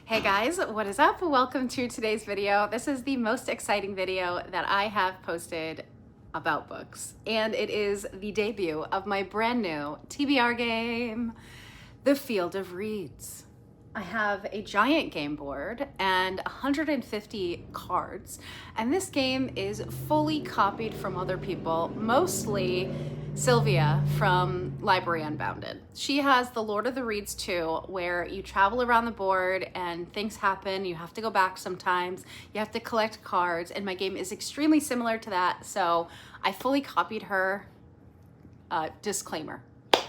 Hey guys, what is up? Welcome to today's video. This is the most exciting video that I have posted about books, and it is the debut of my brand new TBR game, The Field of Reeds. I have a giant game board and 150 cards, and this game is fully copied from other people, mostly Sylvia from Library Unbounded. She has the Lord of the Reeds too, where you travel around the board and things happen. You have to go back sometimes. You have to collect cards, and my game is extremely similar to that, so I fully copied her. Disclaimer,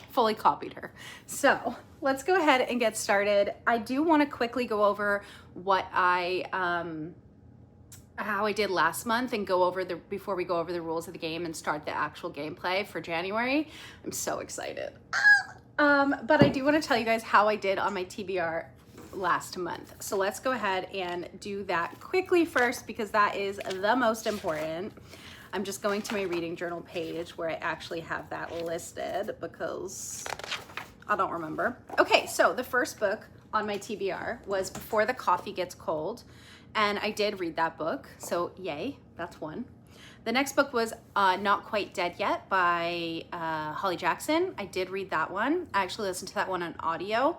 fully copied her. So let's go ahead and get started. I do want to quickly go over what how I did last month and go over before we go over the rules of the game and start the actual gameplay for January. I'm so excited. But I do want to tell you guys how I did on my TBR last month. So let's go ahead and do that quickly first, because that is the most important. I'm just going to my reading journal page where I actually have that listed because I don't remember. Okay, so the first book on my TBR was Before the Coffee Gets Cold, and I did read that book, so yay, that's one. The next book was Not Quite Dead Yet by Holly Jackson. I did read that one. I actually listened to that one on audio.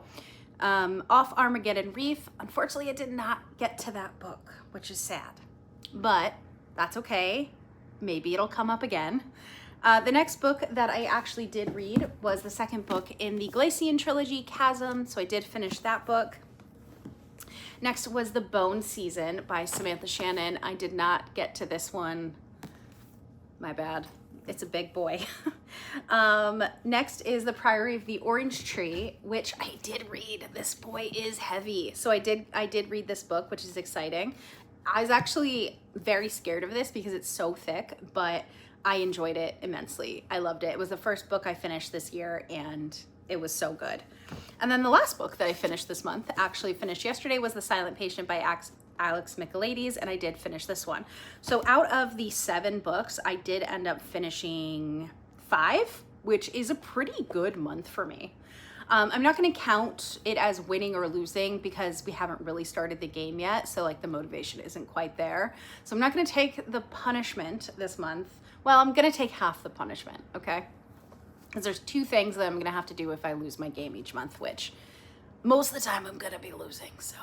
Off Armageddon Reef. Unfortunately, I did not get to that book, which is sad, but that's okay. Maybe it'll come up again. The next book that I actually did read was the second book in the Glacian trilogy, Chasm, so I did finish that book. Next was The Bone Season by Samantha Shannon. I did not get to this one. My bad. It's a big boy. Next is The Priory of the Orange Tree, which I did read. This boy is heavy. So I did read this book, which is exciting. I was actually very scared of this because it's so thick, but I enjoyed it immensely. I loved it. It was the first book I finished this year, and it was so good. And then the last book that I finished this month, actually finished yesterday, was The Silent Patient by Alex Michaelides, and I did finish this one. So out of the 7 books, I did end up finishing 5, which is a pretty good month for me. I'm not going to count it as winning or losing because we haven't really started the game yet, so like the motivation isn't quite there. So I'm not going to take the punishment this month. Well, I'm going to take half the punishment, okay? Because there's 2 things that I'm going to have to do if I lose my game each month, which most of the time I'm going to be losing, so.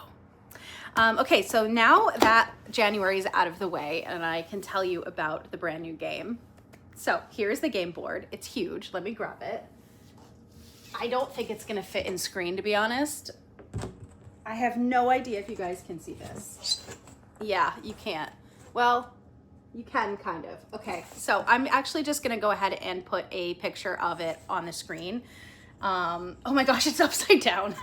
Okay, so now that January is out of the way and I can tell you about the brand new game. So here's the game board. It's huge. Let me grab it. I don't think it's going to fit in screen, to be honest. I have no idea if you guys can see this. Yeah, you can't. Well, you can kind of. Okay, so I'm actually just gonna go ahead and put a picture of it on the screen. Oh my gosh, it's upside down.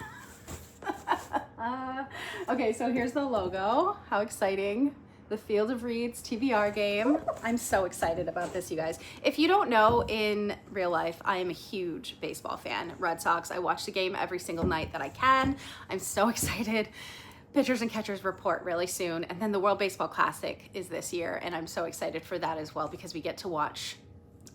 Okay, so here's the logo. How exciting. The Field of Reeds TBR game. I'm so excited about this, you guys. If you don't know, in real life, I am a huge baseball fan. Red Sox, I watch the game every single night that I can. I'm so excited. Pitchers and Catchers report really soon, and then the World Baseball Classic is this year, and I'm so excited for that as well because we get to watch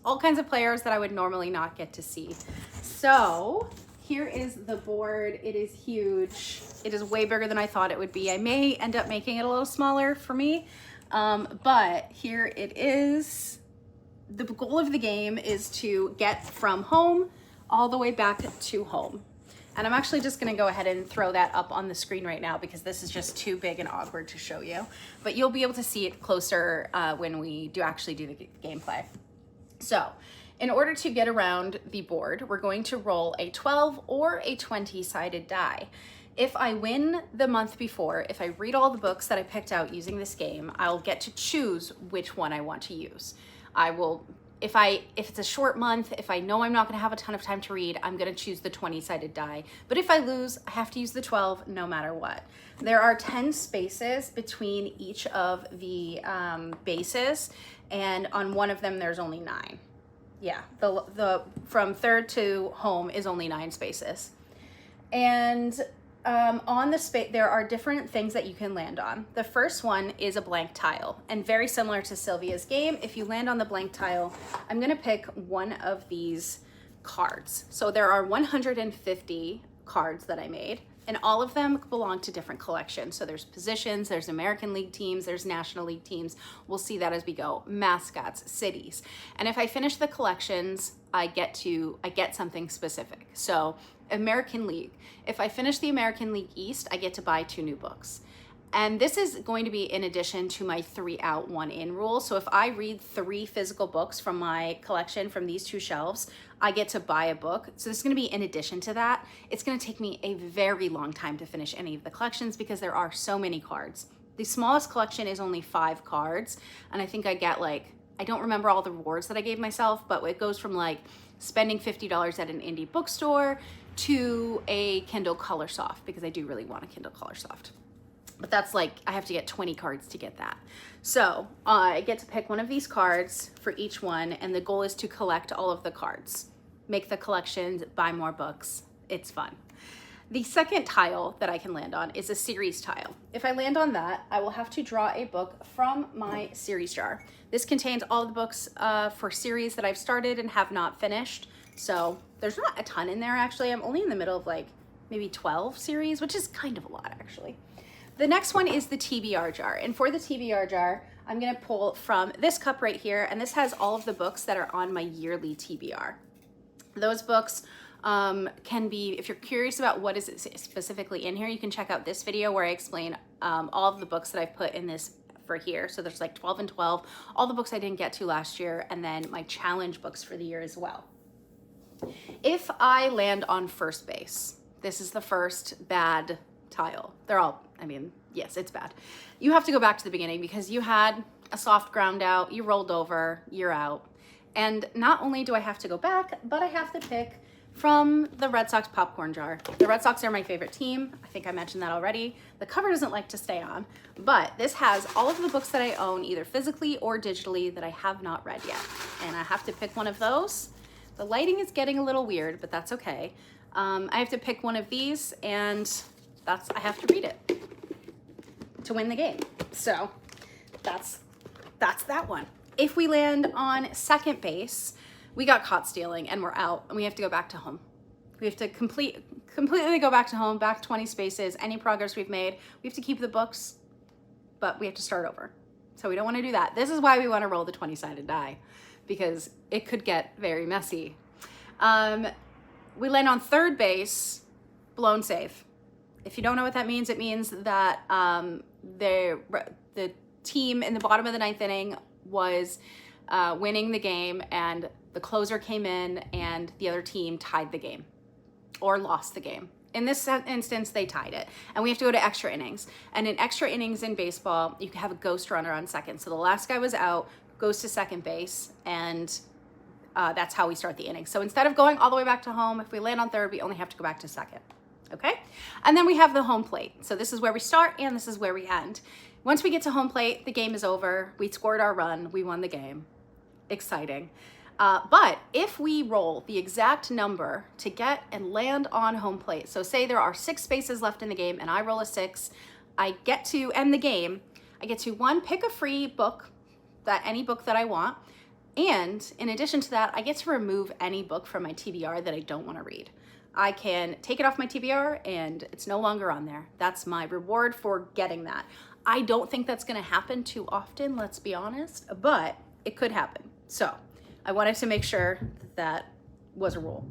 all kinds of players that I would normally not get to see. So here is the board. It is huge. It is way bigger than I thought it would be. I may end up making it a little smaller for me, but here it is. The goal of the game is to get from home all the way back to home. And I'm actually just gonna go ahead and throw that up on the screen right now because this is just too big and awkward to show you. But you'll be able to see it closer when we actually do the gameplay. So in order to get around the board, we're going to roll a 12 or a 20-sided die. If I win the month before, if I read all the books that I picked out using this game, I'll get to choose which one I want to use. I will, if it's a short month, if I know I'm not gonna have a ton of time to read, I'm gonna choose the 20-sided die. But if I lose, I have to use the 12 no matter what. There are 10 spaces between each of the bases, and on one of them there's only 9. Yeah, the from third to home is only 9 spaces. And on the space, there are different things that you can land on. The first one is a blank tile, and very similar to Sylvia's game, if you land on the blank tile, I'm gonna pick one of these cards. So there are 150 cards that I made. And all of them belong to different collections. So there's positions, there's American League teams, there's National League teams. We'll see that as we go. Mascots, cities. And if I finish the collections, I get something specific. So American League. If I finish the American League East, I get to buy 2 new books. And this is going to be in addition to my 3 out, 1 in rule. So if I read 3 physical books from my collection from these 2 shelves, I get to buy a book. So this is going to be in addition to that. It's going to take me a very long time to finish any of the collections because there are so many cards. The smallest collection is only 5 cards. And I think I get I don't remember all the rewards that I gave myself, but it goes from spending $50 at an indie bookstore to a Kindle Color Soft, because I do really want a Kindle Color Soft. But that's I have to get 20 cards to get that. So I get to pick one of these cards for each one, and the goal is to collect all of the cards, make the collections, buy more books. It's fun. The second tile that I can land on is a series tile. If I land on that, I will have to draw a book from my series jar. This contains all the books for series that I've started and have not finished. So there's not a ton in there, actually. I'm only in the middle of maybe 12 series, which is kind of a lot, actually. The next one is the TBR jar. And for the TBR jar, I'm gonna pull from this cup right here, and this has all of the books that are on my yearly TBR. Those books can be, if you're curious about what is specifically in here, you can check out this video where I explain all of the books that I've put in this for here. So there's 12 and 12, all the books I didn't get to last year, and then my challenge books for the year as well. If I land on first base, this is the first bad tile. They're all, yes, it's bad. You have to go back to the beginning because you had a soft ground out, you rolled over, you're out. And not only do I have to go back, but I have to pick from the Red Sox popcorn jar. The Red Sox are my favorite team. I think I mentioned that already. The cover doesn't like to stay on, but this has all of the books that I own either physically or digitally that I have not read yet. And I have to pick one of those. The lighting is getting a little weird, but that's okay. I have to pick one of these, and I have to read it to win the game. So that's that one. If we land on second base, we got caught stealing and we're out, and we have to go back to home. We have to completely go back to home, back 20 spaces. Any progress we've made, we have to keep the books, but we have to start over. So we don't want to do that. This is why we want to roll the 20-sided die, because it could get very messy. We land on third base, blown save. If you don't know what that means, it means that the team in the bottom of the 9th inning was winning the game, and the closer came in and the other team tied the game or lost the game. In this instance, they tied it, and we have to go to extra innings. And in extra innings in baseball, you can have a ghost runner on second. So the last guy was out, goes to second base, and that's how we start the inning. So instead of going all the way back to home, if we land on third, we only have to go back to second. Okay? And then we have the home plate. So this is where we start and this is where we end. Once we get to home plate, the game is over. We scored our run. We won the game. Exciting. But if we roll the exact number to get and land on home plate, so say there are 6 spaces left in the game and I roll a 6, I get to end the game. I get to, 1, pick a free book, any book that I want. And in addition to that, I get to remove any book from my TBR that I don't want to read. I can take it off my TBR and it's no longer on there. That's my reward for getting that. I don't think that's going to happen too often, let's be honest, but it could happen. So I wanted to make sure that was a rule.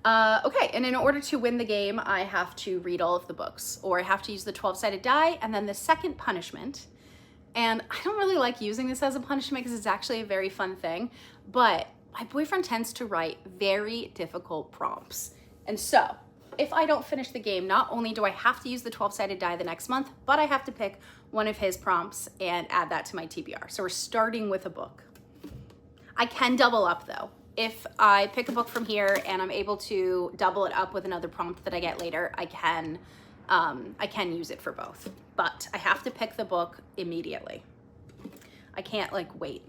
Okay, and in order to win the game, I have to read all of the books, or I have to use the 12-sided die, and then the second punishment. And I don't really like using this as a punishment because it's actually a very fun thing, but my boyfriend tends to write very difficult prompts. And so if I don't finish the game, not only do I have to use the 12-sided die the next month, but I have to pick one of his prompts and add that to my TBR. So we're starting with a book. I can double up though. If I pick a book from here and I'm able to double it up with another prompt that I get later, I can use it for both. But I have to pick the book immediately. I can't wait.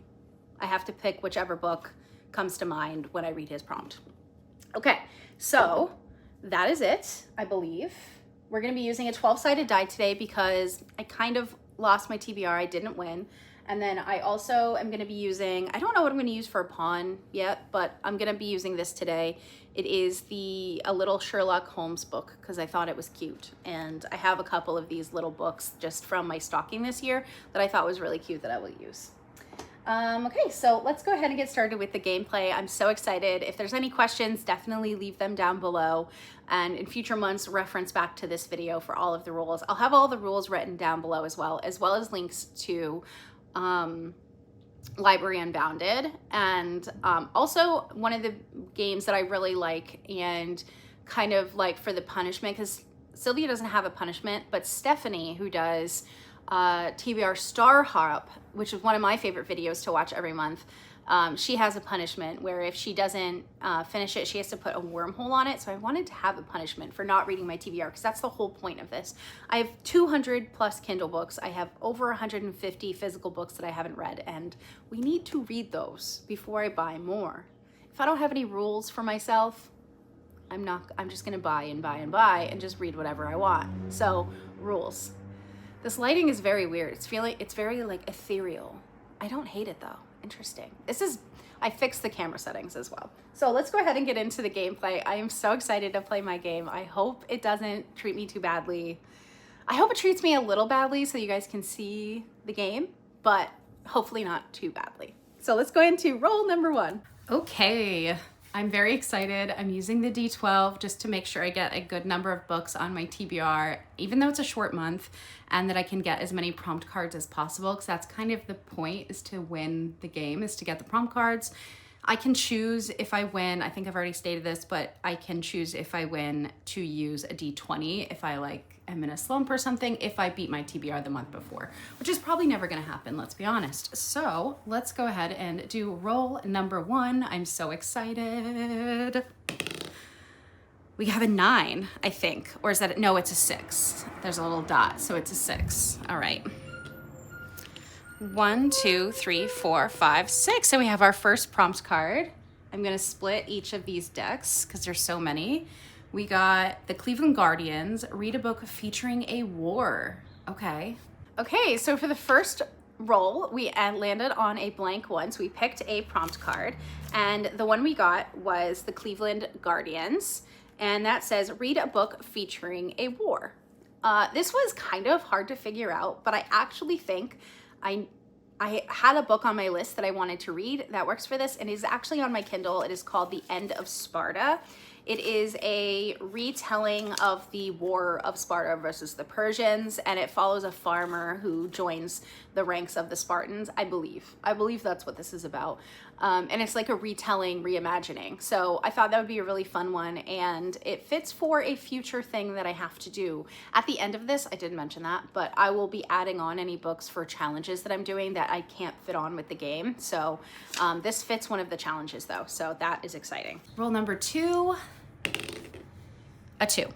I have to pick whichever book comes to mind when I read his prompt. Okay, so that is it, I believe. We're gonna be using a 12-sided die today because I kind of lost my TBR, I didn't win. And then I also am gonna be using, I don't know what I'm gonna use for a pawn yet, but I'm gonna be using this today. It is a little Sherlock Holmes book because I thought it was cute. And I have a couple of these little books just from my stocking this year that I thought was really cute that I will use. Okay, so let's go ahead and get started with the gameplay. I'm so excited. If there's any questions, definitely leave them down below. And in future months, reference back to this video for all of the rules. I'll have all the rules written down below as well as links to Library Unbounded. And also one of the games that I really like and kind of like for the punishment, because Sylvia doesn't have a punishment, but Stephanie, who does TBR Star Hop, which is one of my favorite videos to watch every month, she has a punishment where if she doesn't finish it, she has to put a wormhole on it. So I wanted to have a punishment for not reading my TBR because that's the whole point of this. I have 200 plus Kindle books. I have over 150 physical books that I haven't read, and we need to read those before I buy more. If I don't have any rules for myself, I'm just gonna buy and buy and buy and just read whatever I want. So rules. This lighting is very weird. It's very like ethereal. I don't hate it though. Interesting. I fixed the camera settings as well. So let's go ahead and get into the gameplay. I am so excited to play my game. I hope it doesn't treat me too badly. I hope it treats me a little badly so you guys can see the game, but hopefully not too badly. So let's go into roll number 1. Okay. I'm very excited. I'm using the D12 just to make sure I get a good number of books on my TBR, even though it's a short month, and that I can get as many prompt cards as possible, because that's kind of the point, is to win the game, is to get the prompt cards. I can choose if I win, I think I've already stated this, but I can choose if I win to use a D20 if I am in a slump or something, if I beat my TBR the month before, which is probably never gonna happen, let's be honest. So let's go ahead and do roll number 1. I'm so excited. We have a 9, I think, or is that, no, it's a 6. There's a little dot, so it's a 6. All right. 1, 2, 3, 4, 5, 6. And we have our first prompt card. I'm gonna split each of these decks because there's so many. We got the Cleveland Guardians, read a book featuring a war. Okay. Okay, so for the first roll, we landed on a blank one. So we picked a prompt card, and the one we got was the Cleveland Guardians, and that says, read a book featuring a war. This was kind of hard to figure out, but I actually think I had a book on my list that I wanted to read that works for this, and it is actually on my Kindle. It is called The End of Sparta. It is a retelling of the War of Sparta versus the Persians, and it follows a farmer who joins the ranks of the Spartans, I believe. I believe that's what this is about. And it's like a retelling, reimagining. So I thought that would be a really fun one, and it fits for a future thing that I have to do. At the end of this, I didn't mention that, but I will be adding on any books for challenges that I'm doing that I can't fit on with the game. So this fits one of the challenges though, so that is exciting. Roll number 2. A 2.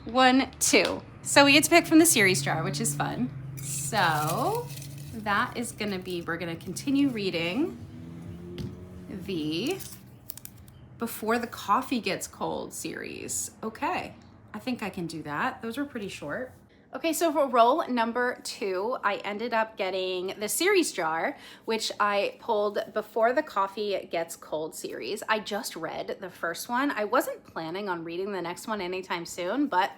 1, 2. So we get to pick from the series jar, which is fun. So that is gonna be, we're gonna continue reading the Before the Coffee Gets Cold series. Okay, I think I can do that. Those were pretty short. Okay, so for roll number 2, I ended up getting the series jar, which I pulled Before the Coffee Gets Cold series. I just read the first one. I wasn't planning on reading the next one anytime soon, but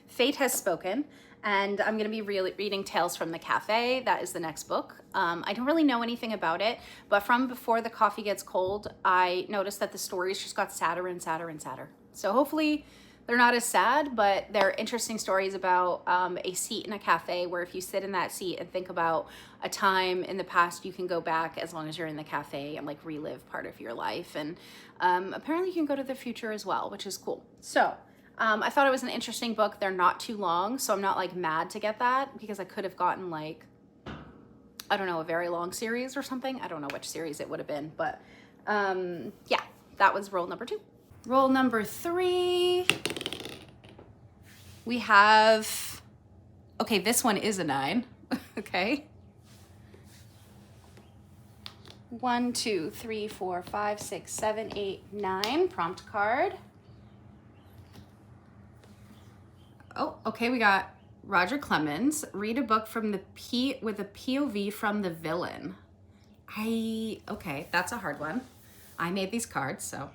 fate has spoken, and I'm gonna be reading Tales from the Cafe. That is the next book. I don't really know anything about it, but from Before the Coffee Gets Cold, I noticed that the stories just got sadder and sadder and sadder. So hopefully they're not as sad, but they're interesting stories about a seat in a cafe where if you sit in that seat and think about a time in the past, you can go back as long as you're in the cafe and like relive part of your life. And apparently you can go to the future as well, which is cool. So I thought it was an interesting book. They're not too long, so I'm not like mad to get that because I could have gotten like, I don't know, a very long series or something. I don't know which series it would have been, but yeah, that was roll number 2. Roll number 3, we have, okay, this one is a 9, okay. 1, 2, 3, 4, 5, 6, 7, 8, 9, prompt card. Oh, okay, we got Roger Clemens, read a book from with a POV from the villain. Okay, that's a hard one. I made these cards, so.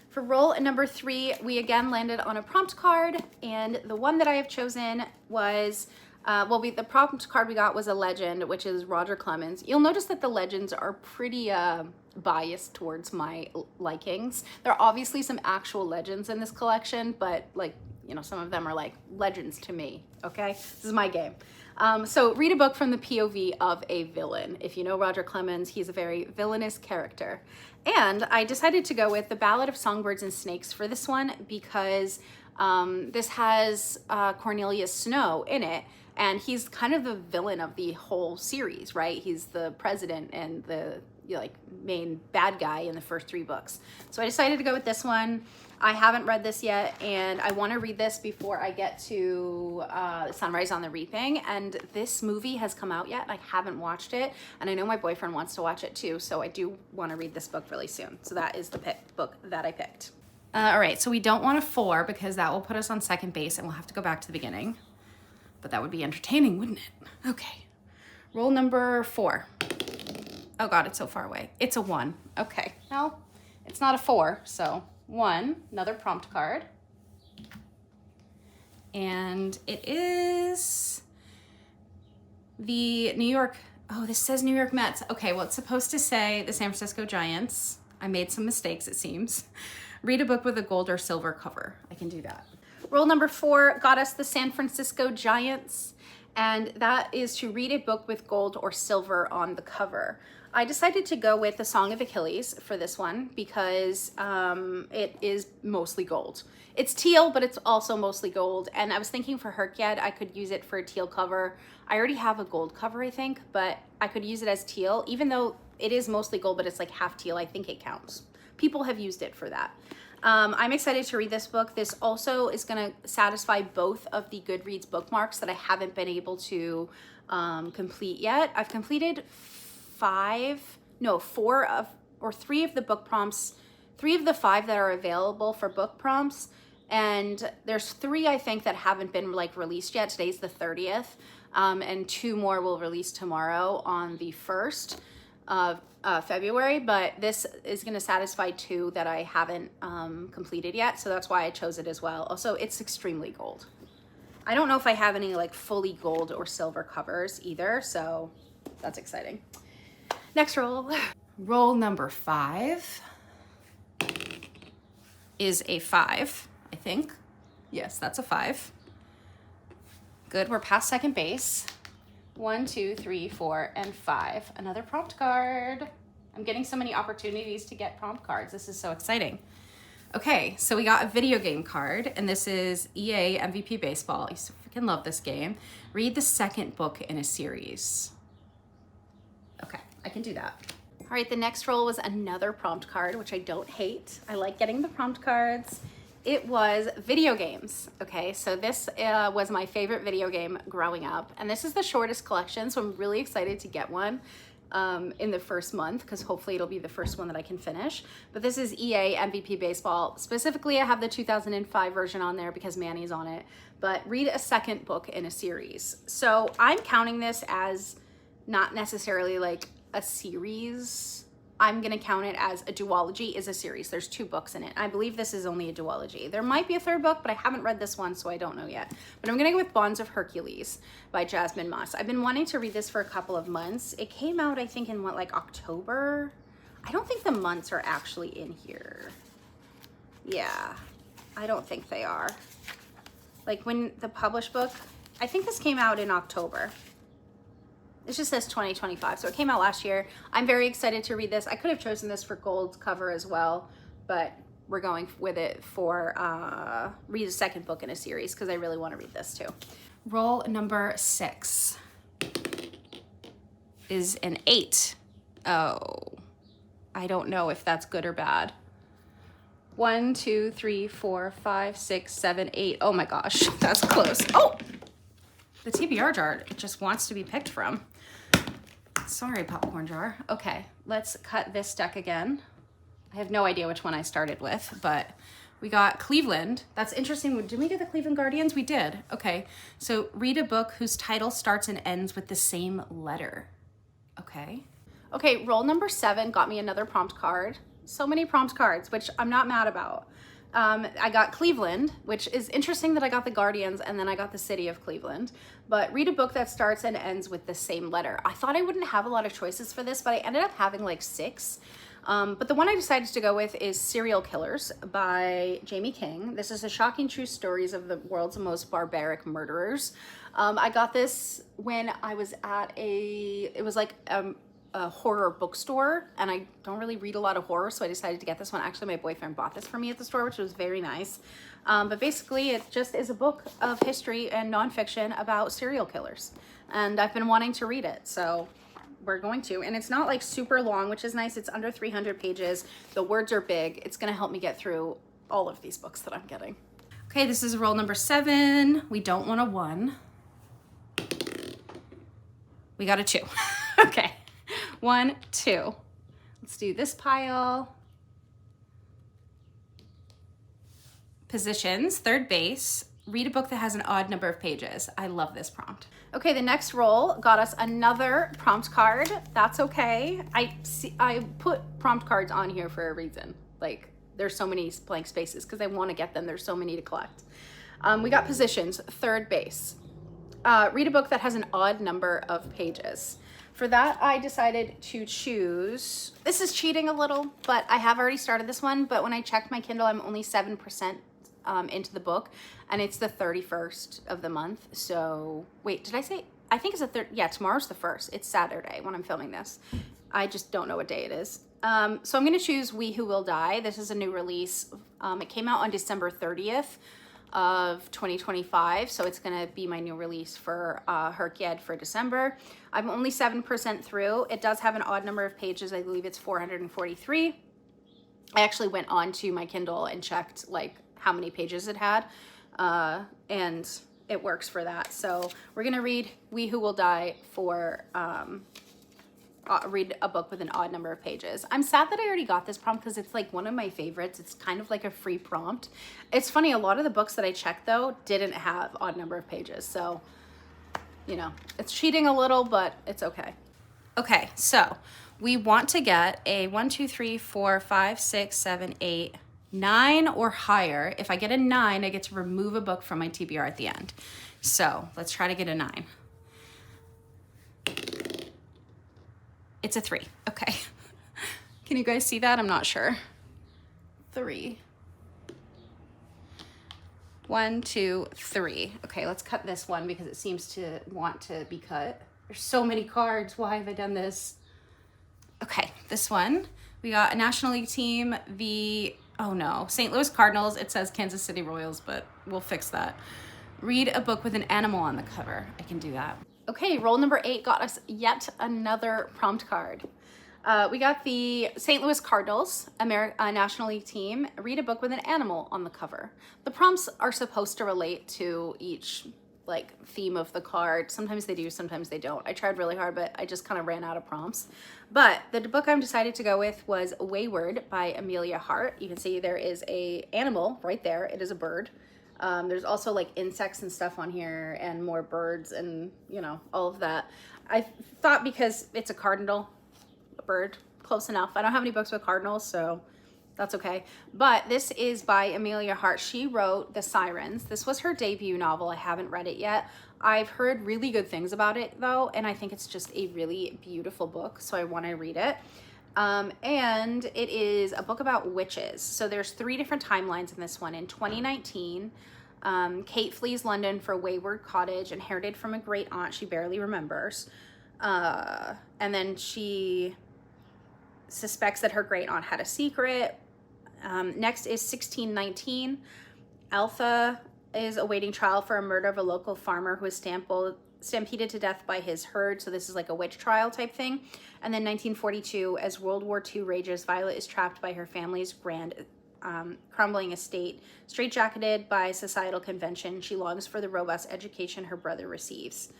For roll number 3, we again landed on a prompt card, and the one that I have chosen was, the prompt card we got was a legend, which is Roger Clemens. You'll notice that the legends are pretty biased towards my likings. There are obviously some actual legends in this collection, but like, you know, some of them are like legends to me, okay? This is my game. So read a book from the POV of a villain. If you know Roger Clemens, he's a very villainous character. And I decided to go with The Ballad of Songbirds and Snakes for this one because this has Cornelius Snow in it, and he's kind of the villain of the whole series, right? He's the president and the main bad guy in the first 3 books. So I decided to go with this one. I haven't read this yet, and I want to read this before I get to Sunrise on the Reaping. And this movie has come out yet. I haven't watched it, and I know my boyfriend wants to watch it too, so I do want to read this book really soon. So that is the book that I picked. All right, so we don't want a 4 because that will put us on second base, and we'll have to go back to the beginning. But that would be entertaining, wouldn't it? Okay, roll number 4. Oh God, it's so far away. It's a 1. Okay, no, it's not a 4, so 1, another prompt card. And it is the New York, this says New York Mets. Okay, well, it's supposed to say the San Francisco Giants. I made some mistakes, it seems. Read a book with a gold or silver cover. I can do that. Roll number 4 got us the San Francisco Giants, and that is to read a book with gold or silver on the cover. I decided to go with The Song of Achilles for this one because it is mostly gold. It's teal, but it's also mostly gold. And I was thinking for Herkyed, I could use it for a teal cover. I already have a gold cover, I think, but I could use it as teal. Even though it is mostly gold, but it's like half teal, I think it counts. People have used it for that. I'm excited to read this book. This also is going to satisfy both of the Goodreads bookmarks that I haven't been able to complete yet. I've completed 3 of the book prompts, 3 of the 5 that are available for book prompts, and there's 3 I think that haven't been released yet. Today's the 30th, and 2 more will release tomorrow on the 1st of February, but this is going to satisfy 2 that I haven't completed yet, so that's why I chose it as well. Also, it's extremely gold. I don't know if I have any fully gold or silver covers either, so that's exciting. Next roll. Roll number 5 is a 5, I think. Yes, that's a 5. Good, we're past second base. 1, 2, 3, 4, and 5. Another prompt card. I'm getting so many opportunities to get prompt cards. This is so exciting. Okay, so we got a video game card, and this is EA MVP Baseball. I used to freaking love this game. Read the second book in a series. Okay, I can do that. All right, the next roll was another prompt card, which I don't hate. I like getting the prompt cards. It was video games. Okay, so this was my favorite video game growing up, and this is the shortest collection, so I'm really excited to get one in the first month because hopefully it'll be the first one that I can finish. But this is EA MVP Baseball. Specifically, I have the 2005 version on there because Manny's on it, but read a second book in a series. So I'm counting this as not necessarily a series. I'm gonna count it as a duology is a series. There's 2 books in it. I believe this is only a duology. There might be a 3rd book, but I haven't read this one, so I don't know yet. But I'm gonna go with Bonds of Hercules by Jasmine Moss. I've been wanting to read this for a couple of months. It came out, I think, in October? I don't think the months are actually in here. Yeah, I don't think they are. When the published book, I think this came out in October. It just says 2025, so it came out last year. I'm very excited to read this. I could have chosen this for gold cover as well, but we're going with it for read a second book in a series because I really want to read this too. Roll number 6 is an 8. Oh, I don't know if that's good or bad. 1, 2, 3, 4, 5, 6, 7, 8. Oh my gosh, that's close. Oh, the TBR jar just wants to be picked from. Sorry, popcorn jar. Okay, let's cut this deck again. I have no idea which one I started with, but We got Cleveland. That's interesting. Did we get the Cleveland Guardians? We did. Okay. So read a book whose title starts and ends with the same letter. Okay. Okay, roll number 7 got me another prompt card. So many prompt cards, which I'm not mad about. I got Cleveland, which is interesting that I got the Guardians and then I got the city of Cleveland. But read a book that starts and ends with the same letter. I thought I wouldn't have a lot of choices for this, but I ended up having like 6. But the one I decided to go with is Serial Killers by Jamie King. This is the shocking true stories of the world's most barbaric murderers. I got this when I was at it was like a horror bookstore, and I don't really read a lot of horror, so I decided to get this one. Actually, my boyfriend bought this for me at the store, which was very nice. But basically, it just is a book of history and nonfiction about serial killers, and I've been wanting to read it, so we're going to. And it's not like super long, which is nice. It's under 300 pages. The words are big. It's going to help me get through all of these books that I'm getting. Okay, this is roll number 7. We don't want a 1. We got a 2. Okay. 1, 2. Let's do this pile. Positions, third base. Read a book that has an odd number of pages. I love this prompt. Okay, the next roll got us another prompt card. That's okay. I put prompt cards on here for a reason. Like, there's so many blank spaces because I want to get them. There's so many to collect. We got positions, third base. Read a book that has an odd number of pages. For that, I decided to choose, this is cheating a little, but I have already started this one, but when I checked my Kindle, I'm only 7% into the book, and it's the 31st of the month. So, wait, did I say, I think it's yeah, tomorrow's the 1st. It's Saturday when I'm filming this. I just don't know what day it is. So I'm gonna choose We Who Will Die. This is a new release. It came out on December 30th of 2025, so it's gonna be my new release for Herkyed for December. I'm only 7% through. It does have an odd number of pages. I believe it's 443. I actually went on to my Kindle and checked like how many pages it had, and it works for that. So we're gonna read We Who Will Die for read a book with an odd number of pages. I'm sad that I already got this prompt because it's like one of my favorites. It's kind of like a free prompt. It's funny, a lot of the books that I checked though didn't have odd number of pages. So, you know, it's cheating a little, but it's okay. Okay, so we want to get a 1, 2, 3, 4, 5, 6, 7, 8, 9 or higher. If I get a 9, I get to remove a book from my TBR at the end. So let's try to get a 9. It's a 3. Okay. Can you guys see that? I'm not sure. 3. 1, 2, 3. Okay, let's cut this one because it seems to want to be cut. There's so many cards. Why have I done this? Okay, this one. We got a National League team, oh no, St. Louis Cardinals. It says Kansas City Royals, but we'll fix that. Read a book with an animal on the cover. I can do that. Okay, roll number 8 got us yet another prompt card. We got the St. Louis Cardinals, National League team. Read a book with an animal on the cover. The prompts are supposed to relate to each like theme of the card. Sometimes they do, sometimes they don't. I tried really hard, but I just kind of ran out of prompts. But the book I'm decided to go with was Wayward by Amelia Hart. You can see there is a animal right there. It is a bird. There's also like insects and stuff on here and more birds and, you know, all of that. I thought because it's a cardinal, a bird, close enough. I don't have any books with cardinals, so that's okay. But this is by Amelia Hart. She wrote The Sirens. This was her debut novel. I haven't read it yet. I've heard really good things about it though, and I think it's just a really beautiful book, so I want to read it. And it is a book about witches. So there's 3 different timelines in this one. In 2019, Kate flees London for Wayward Cottage, inherited from a great aunt she barely remembers. And then she suspects that her great aunt had a secret. Next is 1619. Alpha is awaiting trial for a murder of a local farmer who was stampeded to death by his herd. So this is like a witch trial type thing. And then 1942, as World War II rages, Violet is trapped by her family's grand crumbling estate. Straitjacketed by societal convention, she longs for the robust education her brother receives.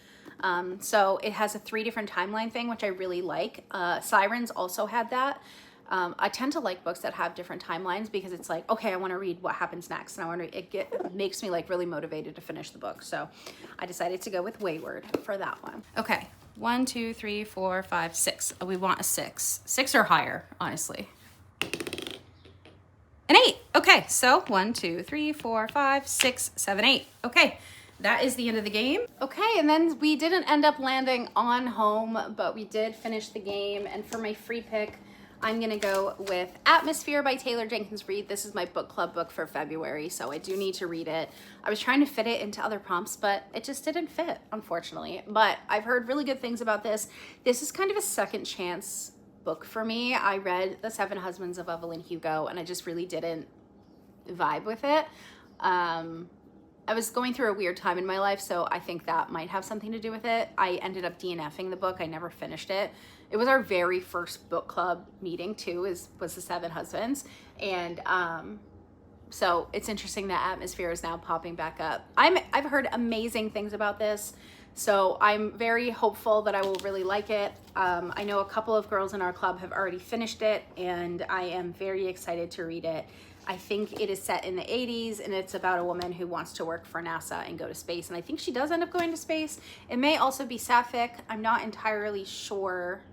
So it has a 3 different timeline thing, which I really like. Sirens also had that. I tend to like books that have different timelines because it's like, okay, I want to read what happens next, and I want to, it makes me like really motivated to finish the book. So I decided to go with Wayward for that one. Okay, 1, 2, 3, 4, 5, 6. Oh, we want a 6. 6 or higher, honestly. An 8. Okay, so 1, 2, 3, 4, 5, 6, 7, 8. Okay, that is the end of the game. Okay, and then we didn't end up landing on home, but we did finish the game. And for my free pick, I'm gonna go with Atmosphere by Taylor Jenkins Reid. This is my book club book for February, so I do need to read it. I was trying to fit it into other prompts, but it just didn't fit, unfortunately. But I've heard really good things about this. This is kind of a second chance book for me. I read The Seven Husbands of Evelyn Hugo, and I just really didn't vibe with it. I was going through a weird time in my life, so I think that might have something to do with it. I ended up DNFing the book. I never finished it. It was our very first book club meeting too, was The Seven Husbands. And so it's interesting that Atmosphere is now popping back up. I've heard amazing things about this, so I'm very hopeful that I will really like it. I know a couple of girls in our club have already finished it, and I am very excited to read it. I think it is set in the 80s, and it's about a woman who wants to work for NASA and go to space. And I think she does end up going to space. It may also be sapphic. I'm not entirely sure,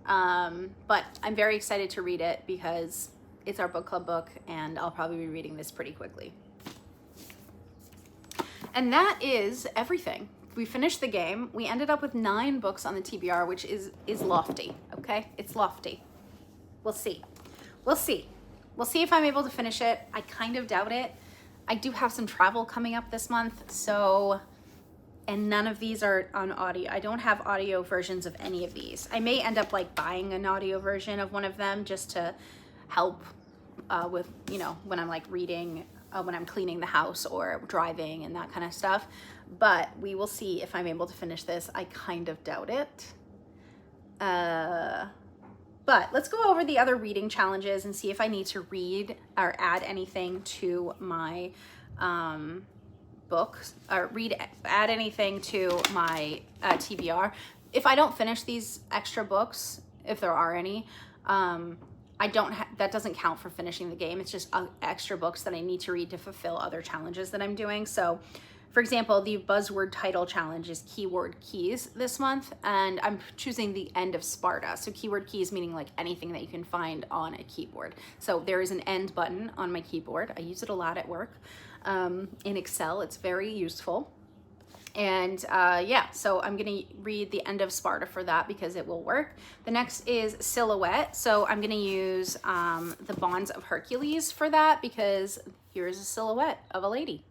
but I'm very excited to read it because it's our book club book, and I'll probably be reading this pretty quickly. And that is everything. We finished the game. We ended up with 9 books on the TBR, which is lofty, okay? It's lofty. We'll see. We'll see. We'll see if I'm able to finish it. I kind of doubt it. I do have some travel coming up this month, so, and none of these are on audio. I don't have audio versions of any of these. I may end up like buying an audio version of one of them just to help with, you know, when I'm like reading, when I'm cleaning the house or driving and that kind of stuff. But we will see if I'm able to finish this. I kind of doubt it. But let's go over the other reading challenges and see if I need to read or add anything to my books, or add anything to my TBR. If I don't finish these extra books, if there are any, that doesn't count for finishing the game. It's just extra books that I need to read to fulfill other challenges that I'm doing. So, for example, the buzzword title challenge is keyword keys this month, and I'm choosing the End of Sparta. So keyword keys meaning like anything that you can find on a keyboard. So there is an end button on my keyboard. I use it a lot at work. In Excel, it's very useful. And yeah, so I'm gonna read the End of Sparta for that because it will work. The next is Silhouette. So I'm gonna use the Bonds of Hercules for that because here's a silhouette of a lady.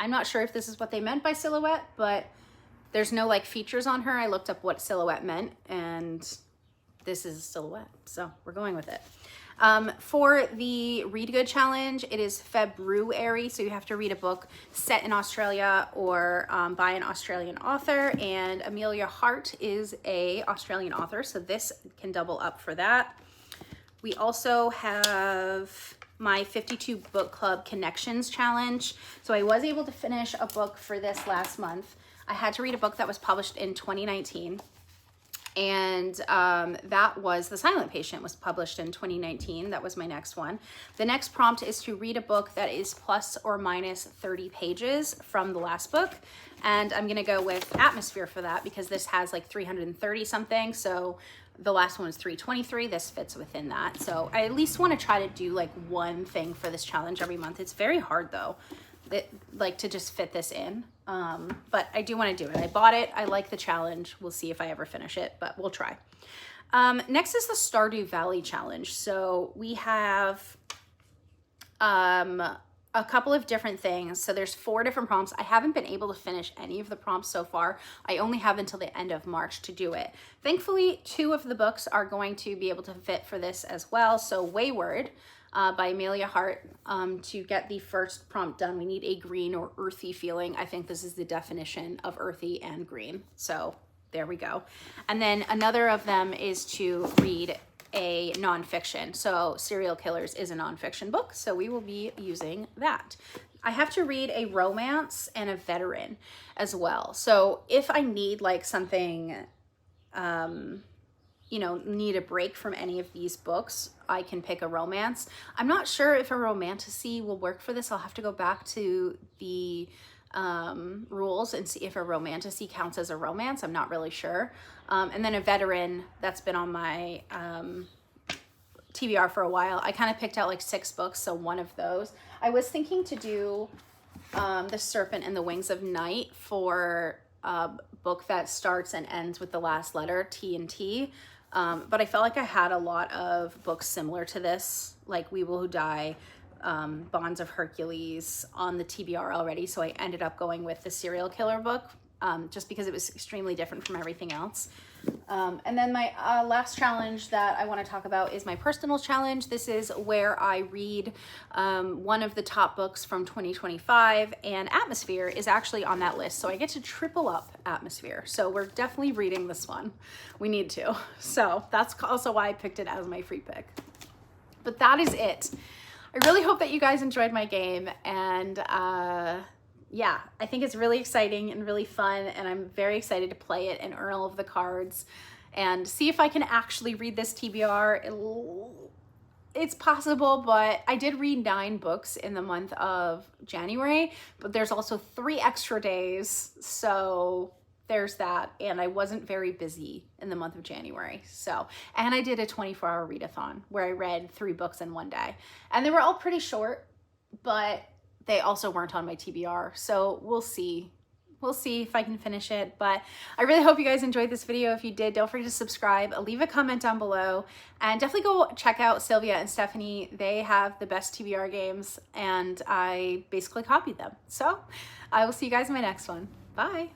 I'm not sure if this is what they meant by silhouette, but there's no like features on her. I looked up what silhouette meant, and this is a silhouette, so we're going with it. For the Read Good challenge, it is February, so you have to read a book set in Australia or by an Australian author, and Amelia Hart is a Australian author, so this can double up for that. We also have my 52 book club connections challenge. So I was able to finish a book for this last month. I had to read a book that was published in 2019. And that was The Silent Patient, was published in 2019. That was my next one. The next prompt is to read a book that is plus or minus 30 pages from the last book. And I'm gonna go with Atmosphere for that because this has like 330 something. So the last one is 323. This fits within that. So I at least want to try to do like one thing for this challenge every month. It's very hard though, like to just fit this in. But I do want to do it. I bought it. I like the challenge. We'll see if I ever finish it, but we'll try. Next is the Stardew Valley challenge. So we have a couple of different things. So there's 4 different prompts. I haven't been able to finish any of the prompts so far. I only have until the end of March to do it. Thankfully, 2 of the books are going to be able to fit for this as well. So Wayward by Amelia Hart. To get the first prompt done, we need a green or earthy feeling. I think this is the definition of earthy and green. So there we go. And then another of them is to read a nonfiction. So Serial Killers is a nonfiction book, so we will be using that. I have to read a romance and a veteran as well. So if I need like something you know, need a break from any of these books, I can pick a romance. I'm not sure if a romantasy will work for this. I'll have to go back to the rules and see if a romantasy counts as a romance. I'm not really sure. And then a veteran that's been on my TBR for a while. I kind of picked out like 6 books, so one of those. I was thinking to do The Serpent and the Wings of Night for a book that starts and ends with the last letter, T and T. But I felt like I had a lot of books similar to this, like We Will Who Die, Bonds of Hercules on the TBR already. So I ended up going with the serial killer book, just because it was extremely different from everything else. And then my last challenge that I want to talk about is my personal challenge. This is where I read one of the top books from 2025, and Atmosphere is actually on that list. So I get to triple up Atmosphere. So we're definitely reading this one. We need to. So that's also why I picked it as my free pick. But that is it. I really hope that you guys enjoyed my game, and yeah, I think it's really exciting and really fun, and I'm very excited to play it and earn all of the cards and see if I can actually read this TBR. It's possible, but I did read 9 books in the month of January, but there's also 3 extra days, so there's that, and I wasn't very busy in the month of January. So, and I did a 24-hour readathon where I read 3 books in one day, and they were all pretty short, but they also weren't on my TBR. So we'll see. We'll see if I can finish it, but I really hope you guys enjoyed this video. If you did, don't forget to subscribe, leave a comment down below, and definitely go check out Sylvia and Stephanie. They have the best TBR games, and I basically copied them. So I will see you guys in my next one. Bye.